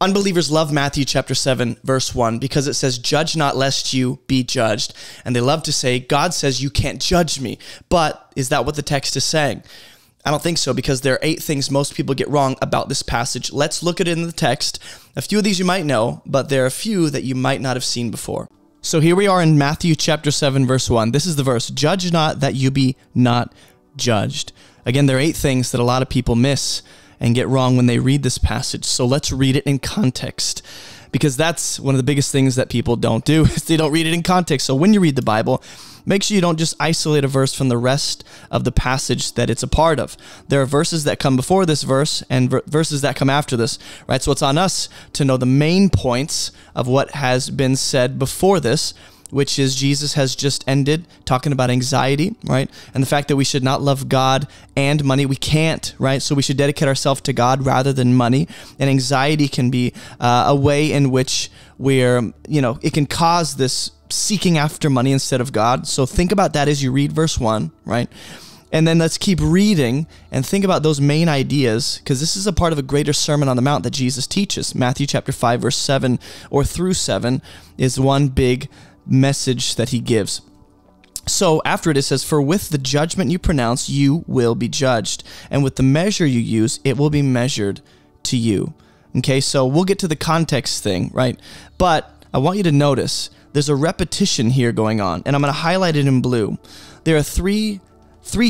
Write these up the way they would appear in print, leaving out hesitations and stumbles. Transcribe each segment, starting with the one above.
Unbelievers love Matthew chapter 7, verse 1, because it says, judge not lest you be judged. And they love to say, God says you can't judge me. But is that what the text is saying? I don't think so, because there are 8 things most people get wrong about this passage. Let's look at it in the text. A few of these you might know, but there are a few that you might not have seen before. So here we are in Matthew chapter 7, verse 1. This is the verse, judge not that you be not judged. Again, there are 8 things that a lot of people miss and get wrong when they read this passage. So let's read it in context, because that's one of the biggest things that people don't do, is they don't read it in context. So when you read the Bible, make sure you don't just isolate a verse from the rest of the passage that it's a part of. There are verses that come before this verse and verses that come after this, right? So it's on us to know the main points of what has been said before this, which is Jesus has just ended talking about anxiety, right? And the fact that we should not love God and money. We can't, right? So we should dedicate ourselves to God rather than money. And anxiety can be a way in which we're, it can cause this seeking after money instead of God. So think about that as you read verse 1, right? And then let's keep reading and think about those main ideas, because this is a part of a greater Sermon on the Mount that Jesus teaches. Matthew chapter 5, verse 7 or through 7 is one big message that he gives. So after it says, for with the judgment you pronounce, you will be judged. And with the measure you use, it will be measured to you. Okay, so we'll get to the context thing, right? But I want you to notice there's a repetition here going on, and I'm going to highlight it in blue. There are three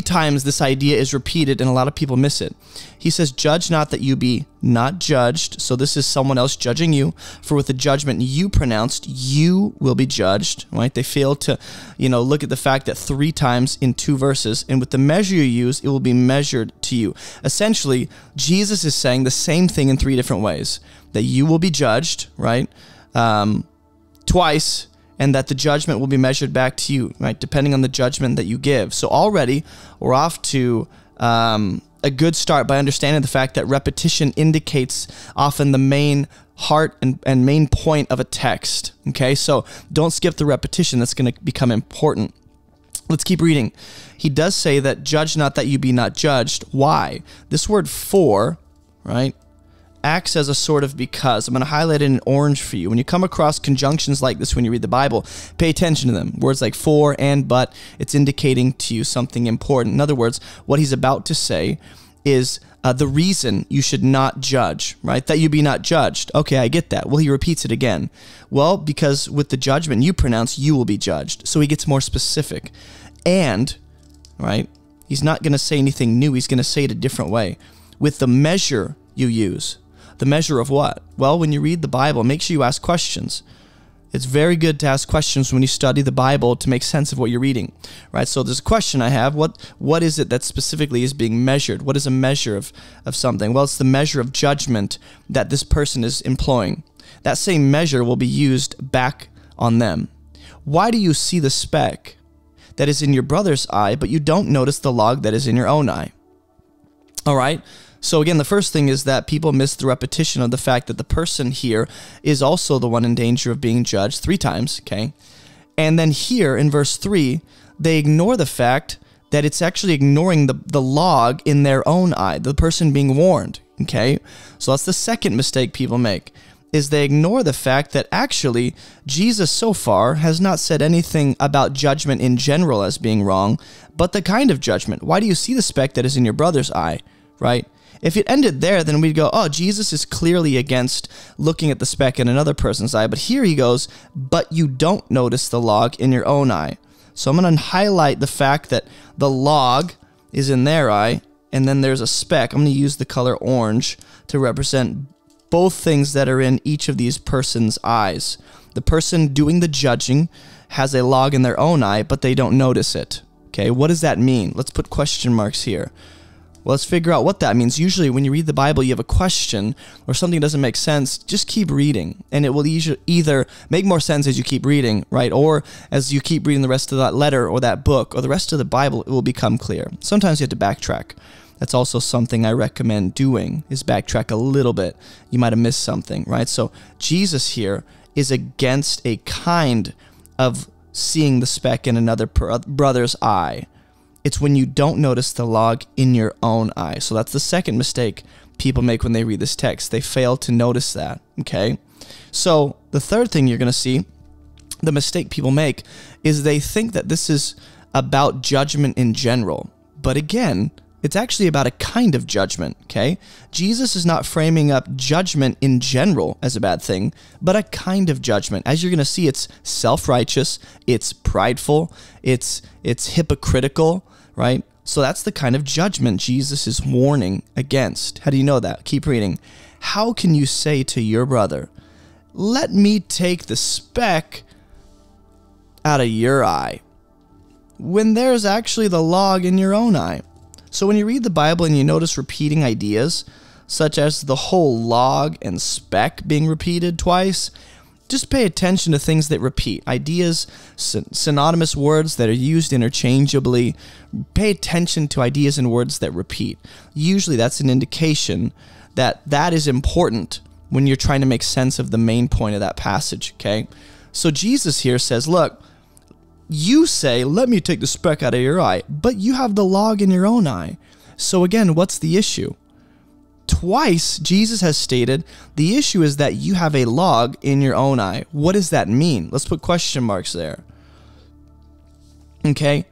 times this idea is repeated, and a lot of people miss it. He says, judge not that you be not judged. So this is someone else judging you. For with the judgment you pronounced, you will be judged, right? They fail to, look at the fact that 3 times in 2 verses, and with the measure you use, it will be measured to you. Essentially, Jesus is saying the same thing in 3 different ways. That you will be judged, right? Twice, and that the judgment will be measured back to you, right, depending on the judgment that you give. So already, we're off to a good start by understanding the fact that repetition indicates often the main heart and main point of a text, okay? So don't skip the repetition. That's going to become important. Let's keep reading. He does say that judge not that you be not judged. Why? This word for, right, acts as a sort of because. I'm going to highlight it in orange for you. When you come across conjunctions like this when you read the Bible, pay attention to them. Words like for and but, it's indicating to you something important. In other words, what he's about to say is the reason you should not judge, right? That you be not judged. Okay, I get that. Well, he repeats it again. Well, because with the judgment you pronounce, you will be judged. So he gets more specific. And, right, he's not going to say anything new. He's going to say it a different way. With the measure you use. The measure of what? Well, when you read the Bible, make sure you ask questions. It's very good to ask questions when you study the Bible to make sense of what you're reading, right? So there's a question I have. What is it that specifically is being measured? What is a measure of something? Well, it's the measure of judgment that this person is employing. That same measure will be used back on them. Why do you see the speck that is in your brother's eye, but you don't notice the log that is in your own eye? All right? So again, the first thing is that people miss the repetition of the fact that the person here is also the one in danger of being judged 3 times, okay? And then here in verse 3, they ignore the fact that it's actually ignoring the log in their own eye, the person being warned, okay? So that's the second mistake people make, is they ignore the fact that actually Jesus so far has not said anything about judgment in general as being wrong, but the kind of judgment. Why do you see the speck that is in your brother's eye, right? If it ended there, then we'd go, oh, Jesus is clearly against looking at the speck in another person's eye. But here he goes, but you don't notice the log in your own eye. So I'm going to highlight the fact that the log is in their eye, and then there's a speck. I'm going to use the color orange to represent both things that are in each of these persons' eyes. The person doing the judging has a log in their own eye, but they don't notice it. Okay, what does that mean? Let's put question marks here. Well, let's figure out what that means. Usually when you read the Bible, you have a question or something doesn't make sense, just keep reading. And it will either make more sense as you keep reading, right? Or as you keep reading the rest of that letter or that book or the rest of the Bible, it will become clear. Sometimes you have to backtrack. That's also something I recommend doing, is backtrack a little bit. You might have missed something, right? So Jesus here is against a kind of seeing the speck in another brother's eye. It's when you don't notice the log in your own eye. So that's the second mistake people make when they read this text. They fail to notice that, okay? So the third thing you're going to see, the mistake people make, is they think that this is about judgment in general. But again, it's actually about a kind of judgment, okay? Jesus is not framing up judgment in general as a bad thing, but a kind of judgment. As you're going to see, it's self-righteous, it's prideful, it's hypocritical, right? So that's the kind of judgment Jesus is warning against. How do you know that? Keep reading. How can you say to your brother, let me take the speck out of your eye, when there's actually the log in your own eye? So when you read the Bible and you notice repeating ideas, such as the whole log and speck being repeated twice, just pay attention to things that repeat. Ideas, synonymous words that are used interchangeably. Pay attention to ideas and words that repeat. Usually that's an indication that that is important when you're trying to make sense of the main point of that passage, okay? So Jesus here says, look, you say, let me take the speck out of your eye, but you have the log in your own eye. So again, what's the issue? Twice, Jesus has stated, the issue is that you have a log in your own eye. What does that mean? Let's put question marks there. Okay,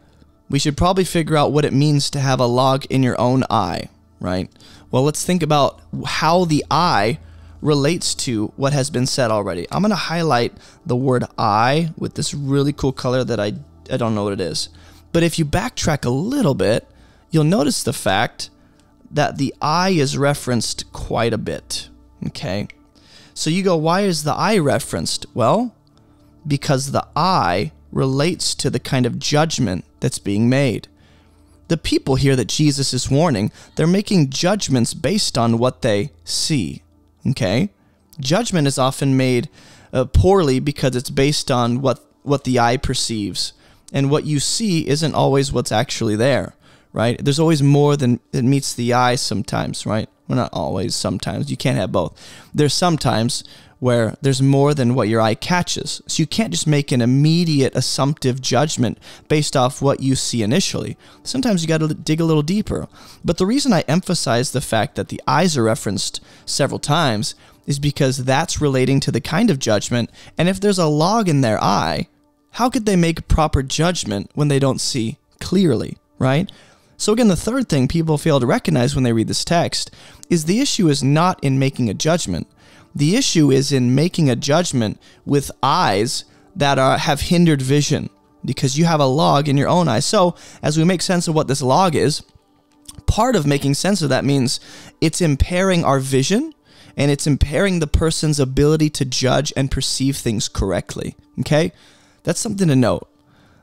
we should probably figure out what it means to have a log in your own eye, right? Well, let's think about how the eye relates to what has been said already. I'm going to highlight the word eye with this really cool color that I don't know what it is. But if you backtrack a little bit, you'll notice the fact that the eye is referenced quite a bit, okay? So you go, why is the eye referenced? Well, because the eye relates to the kind of judgment that's being made. The people here that Jesus is warning, they're making judgments based on what they see. Okay, judgment is often made poorly because it's based on what the eye perceives, and what you see isn't always what's actually there, right? There's always more than it meets the eye sometimes, right? Well, not always, sometimes. You can't have both. There's sometimes where there's more than what your eye catches. So you can't just make an immediate assumptive judgment based off what you see initially. Sometimes you got to dig a little deeper. But the reason I emphasize the fact that the eyes are referenced several times is because that's relating to the kind of judgment. And if there's a log in their eye, how could they make proper judgment when they don't see clearly, right? So again, the third thing people fail to recognize when they read this text is the issue is not in making a judgment. The issue is in making a judgment with eyes that have hindered vision, because you have a log in your own eye. So as we make sense of what this log is, part of making sense of that means it's impairing our vision, and it's impairing the person's ability to judge and perceive things correctly, okay? That's something to note.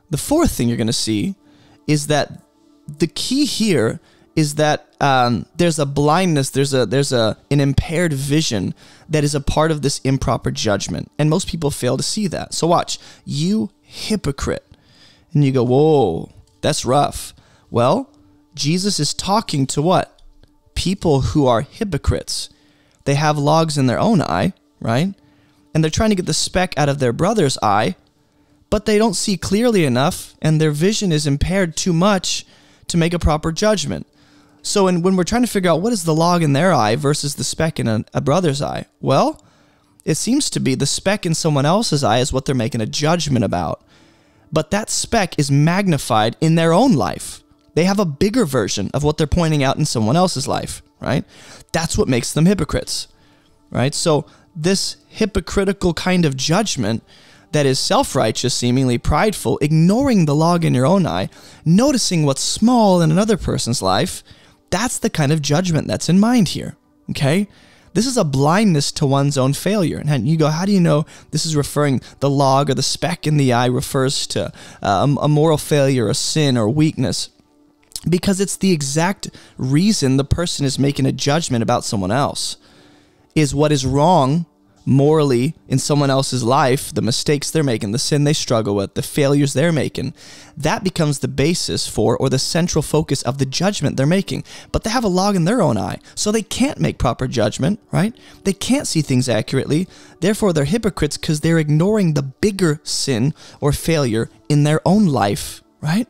The fourth thing you're going to see is that the key here is that there's a blindness, there's an impaired vision that is a part of this improper judgment. And most people fail to see that. So watch, you hypocrite. And you go, whoa, that's rough. Well, Jesus is talking to what? People who are hypocrites. They have logs in their own eye, right? And they're trying to get the speck out of their brother's eye, but they don't see clearly enough, and their vision is impaired too much to make a proper judgment. So when we're trying to figure out what is the log in their eye versus the speck in a brother's eye, well, it seems to be the speck in someone else's eye is what they're making a judgment about. But that speck is magnified in their own life. They have a bigger version of what they're pointing out in someone else's life, right? That's what makes them hypocrites, right? So this hypocritical kind of judgment that is self-righteous, seemingly prideful, ignoring the log in your own eye, noticing what's small in another person's life, that's the kind of judgment that's in mind here, okay? This is a blindness to one's own failure. And you go, how do you know this is referring, the log or the speck in the eye refers to a moral failure, a sin, or weakness? Because it's the exact reason the person is making a judgment about someone else, is what is wrong morally in someone else's life, the mistakes they're making, the sin they struggle with, the failures they're making. That becomes the basis for, or the central focus of the judgment they're making. But they have a log in their own eye, so they can't make proper judgment, right? They can't see things accurately. Therefore, they're hypocrites because they're ignoring the bigger sin or failure in their own life, right?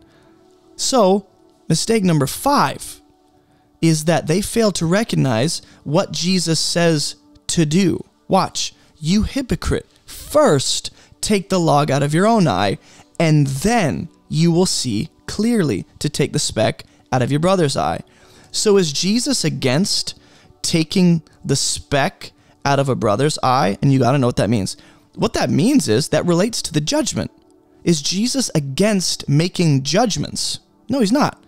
So, mistake number 5 is that they fail to recognize what Jesus says to do. Watch, you hypocrite, first take the log out of your own eye, and then you will see clearly to take the speck out of your brother's eye. So is Jesus against taking the speck out of a brother's eye? And you got to know what that means. What that means is that relates to the judgment. Is Jesus against making judgments? No, he's not.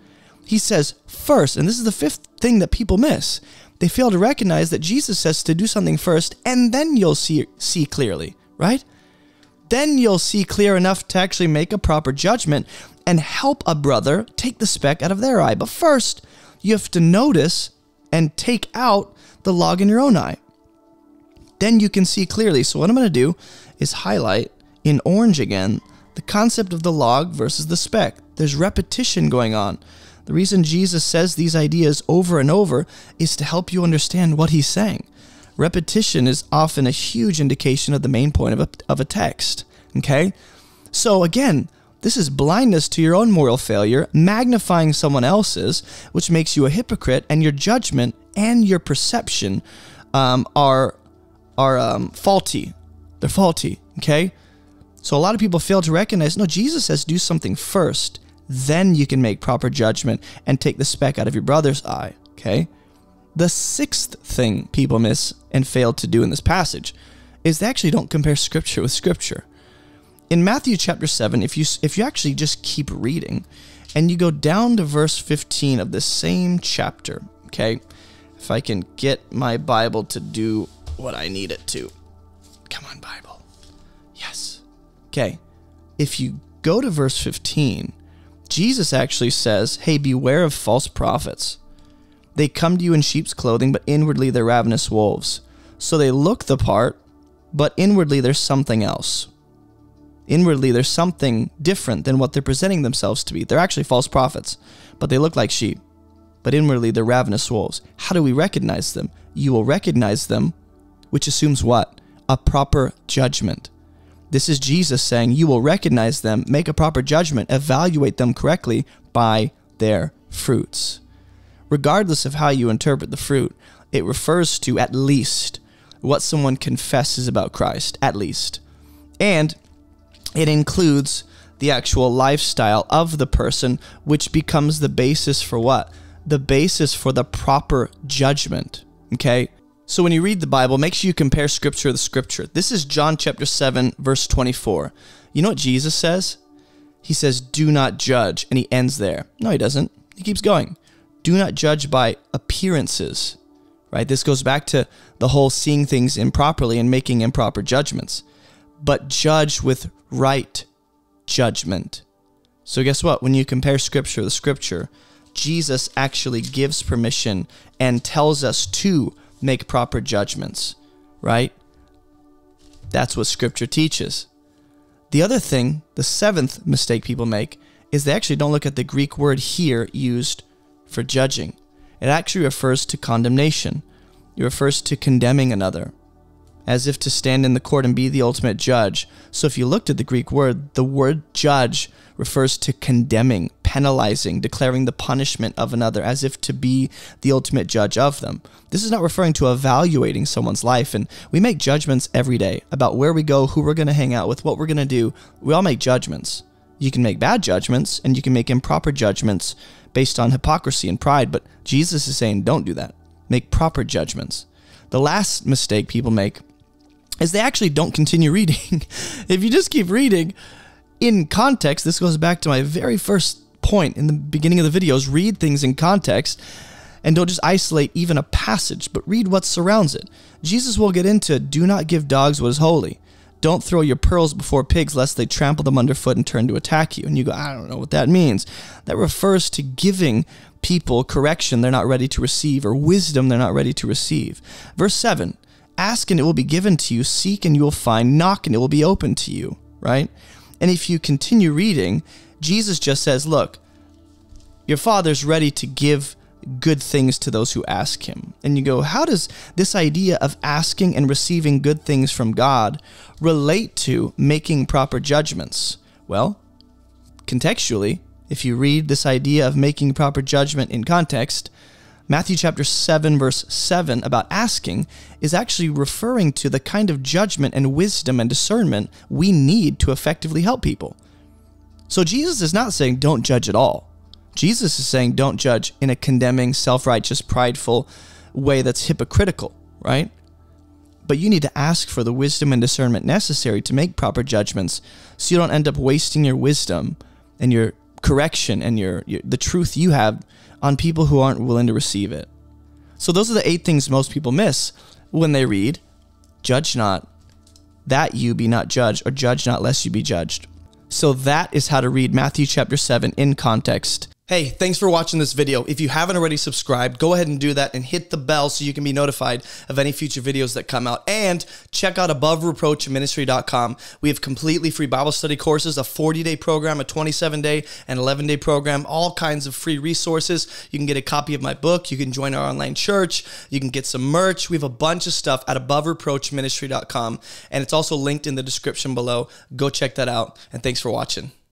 He says first, and this is the fifth thing that people miss. They fail to recognize that Jesus says to do something first, and then you'll see clearly, right? Then you'll see clear enough to actually make a proper judgment and help a brother take the speck out of their eye. But first, you have to notice and take out the log in your own eye. Then you can see clearly. So what I'm going to do is highlight in orange again the concept of the log versus the speck. There's repetition going on. The reason Jesus says these ideas over and over is to help you understand what he's saying. Repetition is often a huge indication of the main point of a text, okay? So again, this is blindness to your own moral failure, magnifying someone else's, which makes you a hypocrite, and your judgment and your perception are faulty. They're faulty, okay? So a lot of people fail to recognize, no, Jesus says do something first, then you can make proper judgment and take the speck out of your brother's eye, okay? The sixth thing people miss and fail to do in this passage is they actually don't compare Scripture with Scripture. In Matthew chapter 7, if you actually just keep reading and you go down to verse 15 of the same chapter, okay? If I can get my Bible to do what I need it to. Come on, Bible. Yes. Okay. If you go to verse 15, Jesus actually says, hey, beware of false prophets. They come to you in sheep's clothing, but inwardly they're ravenous wolves. So they look the part, but inwardly there's something else. Inwardly there's something different than what they're presenting themselves to be. They're actually false prophets, but they look like sheep. But inwardly they're ravenous wolves. How do we recognize them? You will recognize them, which assumes what? A proper judgment. This is Jesus saying you will recognize them, make a proper judgment, evaluate them correctly by their fruits. Regardless of how you interpret the fruit, it refers to at least what someone confesses about Christ, at least. And it includes the actual lifestyle of the person, which becomes the basis for what? The basis for the proper judgment, okay? So when you read the Bible, make sure you compare Scripture with Scripture. This is John chapter 7, verse 24. You know what Jesus says? He says, do not judge, and he ends there. No, he doesn't. He keeps going. Do not judge by appearances, right? This goes back to the whole seeing things improperly and making improper judgments. But judge with right judgment. So guess what? When you compare Scripture with Scripture, Jesus actually gives permission and tells us to make proper judgments, right? That's what Scripture teaches. The other thing, the seventh mistake people make, is they actually don't look at the Greek word here used for judging. It actually refers to condemnation. It refers to condemning another, as if to stand in the court and be the ultimate judge. So if you looked at the Greek word, the word judge refers to condemning, penalizing, declaring the punishment of another, as if to be the ultimate judge of them. This is not referring to evaluating someone's life, and we make judgments every day about where we go, who we're going to hang out with, what we're going to do. We all make judgments. You can make bad judgments, and you can make improper judgments based on hypocrisy and pride, but Jesus is saying don't do that. Make proper judgments. The last mistake people make is they actually don't continue reading. If you just keep reading in context, this goes back to my very first point in the beginning of the videos, read things in context and don't just isolate even a passage, but read what surrounds it. Jesus will get into do not give dogs what is holy. Don't throw your pearls before pigs lest they trample them underfoot and turn to attack you. And you go, I don't know what that means. That refers to giving people correction they're not ready to receive or wisdom they're not ready to receive. Verse 7, ask and it will be given to you, seek and you will find, knock and it will be open to you, right? And if you continue reading, Jesus just says, look, your Father's ready to give good things to those who ask him. And you go, how does this idea of asking and receiving good things from God relate to making proper judgments? Well, contextually, if you read this idea of making proper judgment in context, Matthew chapter 7, verse 7 about asking is actually referring to the kind of judgment and wisdom and discernment we need to effectively help people. So Jesus is not saying don't judge at all. Jesus is saying don't judge in a condemning, self-righteous, prideful way that's hypocritical, right? But you need to ask for the wisdom and discernment necessary to make proper judgments so you don't end up wasting your wisdom and your correction and the truth you have on people who aren't willing to receive it. So those are the 8 things most people miss when they read, judge not, that you be not judged, or judge not lest you be judged. So that is how to read Matthew chapter 7 in context. Hey, thanks for watching this video. If you haven't already subscribed, go ahead and do that and hit the bell so you can be notified of any future videos that come out. And check out abovereproachministry.com. We have completely free Bible study courses, a 40-day program, a 27-day, and 11-day program, all kinds of free resources. You can get a copy of my book. You can join our online church. You can get some merch. We have a bunch of stuff at abovereproachministry.com. And it's also linked in the description below. Go check that out. And thanks for watching.